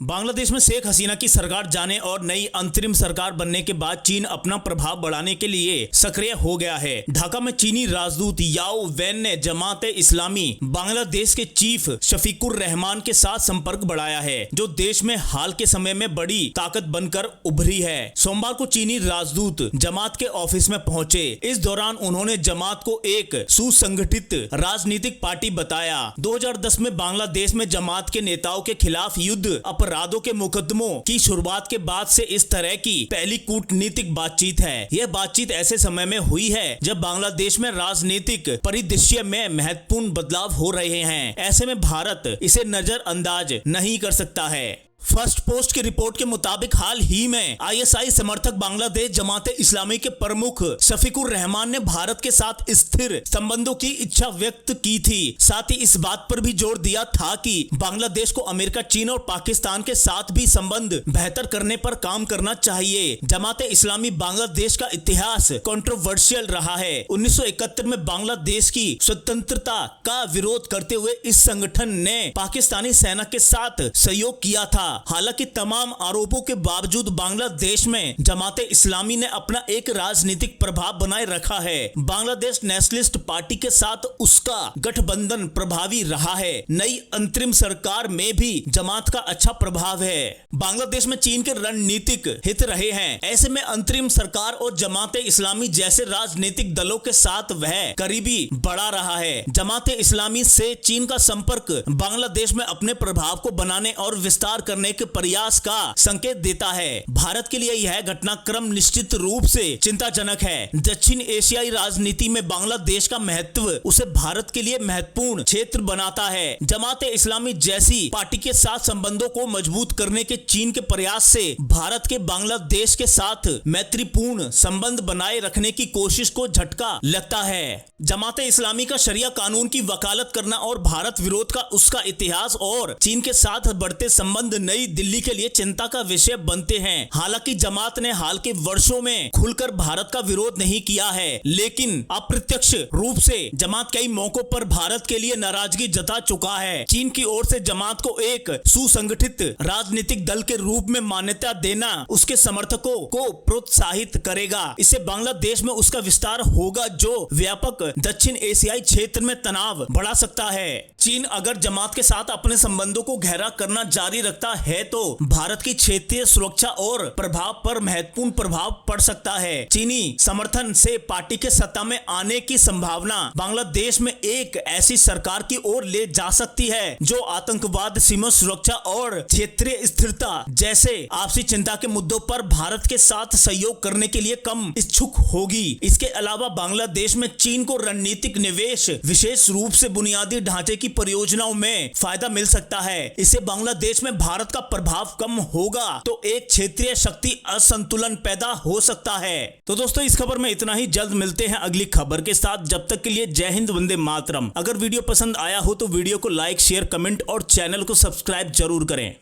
बांग्लादेश में शेख हसीना की सरकार जाने और नई अंतरिम सरकार बनने के बाद चीन अपना प्रभाव बढ़ाने के लिए सक्रिय हो गया है। ढाका में चीनी राजदूत याओ वैन ने जमाते इस्लामी बांग्लादेश के चीफ शफीकुर रहमान के साथ संपर्क बढ़ाया है, जो देश में हाल के समय में बड़ी ताकत बनकर उभरी है। सोमवार को चीनी राजदूत जमात के ऑफिस में पहुंचे। इस दौरान उन्होंने जमात को एक सुसंगठित राजनीतिक पार्टी बताया। 2010 में बांग्लादेश में जमात के नेताओं के खिलाफ युद्ध अपराधों के मुकदमों की शुरुआत के बाद से इस तरह की पहली कूटनीतिक बातचीत है। यह बातचीत ऐसे समय में हुई है जब बांग्लादेश में राजनीतिक परिदृश्य में महत्वपूर्ण बदलाव हो रहे हैं। ऐसे में भारत इसे नजरअंदाज नहीं कर सकता है। फर्स्ट पोस्ट की रिपोर्ट के मुताबिक हाल ही में आईएसआई समर्थक बांग्लादेश जमाते इस्लामी के प्रमुख शफीकुर रहमान ने भारत के साथ स्थिर संबंधों की इच्छा व्यक्त की थी। साथ ही इस बात पर भी जोर दिया था कि बांग्लादेश को अमेरिका, चीन और पाकिस्तान के साथ भी संबंध बेहतर करने पर काम करना चाहिए। जमाते इस्लामी बांग्लादेश का इतिहास कंट्रोवर्शियल रहा है। 1971 में बांग्लादेश की स्वतंत्रता का विरोध करते हुए इस संगठन ने पाकिस्तानी सेना के साथ सहयोग किया था। हालांकि तमाम आरोपों के बावजूद बांग्लादेश में जमाते इस्लामी ने अपना एक राजनीतिक प्रभाव बनाए रखा है। बांग्लादेश नेशनलिस्ट पार्टी के साथ उसका गठबंधन प्रभावी रहा है। नई अंतरिम सरकार में भी जमात का अच्छा प्रभाव है। बांग्लादेश में चीन के रणनीतिक हित रहे हैं। ऐसे में अंतरिम सरकार और जमाते इस्लामी जैसे राजनीतिक दलों के साथ वह करीबी बढ़ा रहा है। जमाते इस्लामी से चीन का संपर्क बांग्लादेश में अपने प्रभाव को बनाने और विस्तार करने के प्रयास का संकेत देता है। भारत के लिए यह घटनाक्रम निश्चित रूप से चिंताजनक है। दक्षिण एशियाई राजनीति में बांग्लादेश का महत्व उसे भारत के लिए महत्वपूर्ण क्षेत्र बनाता है। जमाते इस्लामी जैसी पार्टी के साथ संबंधों को मजबूत करने के चीन के प्रयास से भारत के बांग्लादेश के साथ मैत्रीपूर्ण संबंध बनाए रखने की कोशिश को झटका लगता है। जमाते इस्लामी का शरिया कानून की वकालत करना और भारत विरोध का उसका इतिहास और चीन के साथ बढ़ते संबंध नई दिल्ली के लिए चिंता का विषय बनते हैं। हालांकि जमात ने हाल के वर्षों में खुलकर भारत का विरोध नहीं किया है, लेकिन अप्रत्यक्ष रूप से जमात कई मौकों पर भारत के लिए नाराजगी जता चुका है। चीन की ओर से जमात को एक सुसंगठित राजनीतिक दल के रूप में मान्यता देना उसके समर्थकों को प्रोत्साहित करेगा। इससे बांग्लादेश में उसका विस्तार होगा, जो व्यापक दक्षिण एशियाई क्षेत्र में तनाव बढ़ा सकता है। चीन अगर जमात के साथ अपने संबंधों को गहरा करना जारी रखता है तो भारत की क्षेत्रीय सुरक्षा और प्रभाव पर महत्वपूर्ण प्रभाव पड़ सकता है। चीनी समर्थन से पार्टी के सत्ता में आने की संभावना बांग्लादेश में एक ऐसी सरकार की ओर ले जा सकती है जो आतंकवाद, सीमा सुरक्षा और क्षेत्रीय स्थिरता जैसे आपसी चिंता के मुद्दों पर भारत के साथ सहयोग करने के लिए कम इच्छुक होगी। इसके अलावा बांग्लादेश में चीन को रणनीतिक निवेश, विशेष रूप से बुनियादी ढांचे की परियोजनाओं में फायदा मिल सकता है। इससे बांग्लादेश में भारत का प्रभाव कम होगा तो एक क्षेत्रीय शक्ति असंतुलन पैदा हो सकता है। तो दोस्तों, इस खबर में इतना ही। जल्द मिलते हैं अगली खबर के साथ। जब तक के लिए जय हिंद, वंदे मातरम। अगर वीडियो पसंद आया हो तो वीडियो को लाइक, शेयर, कमेंट और चैनल को सब्सक्राइब जरूर करें।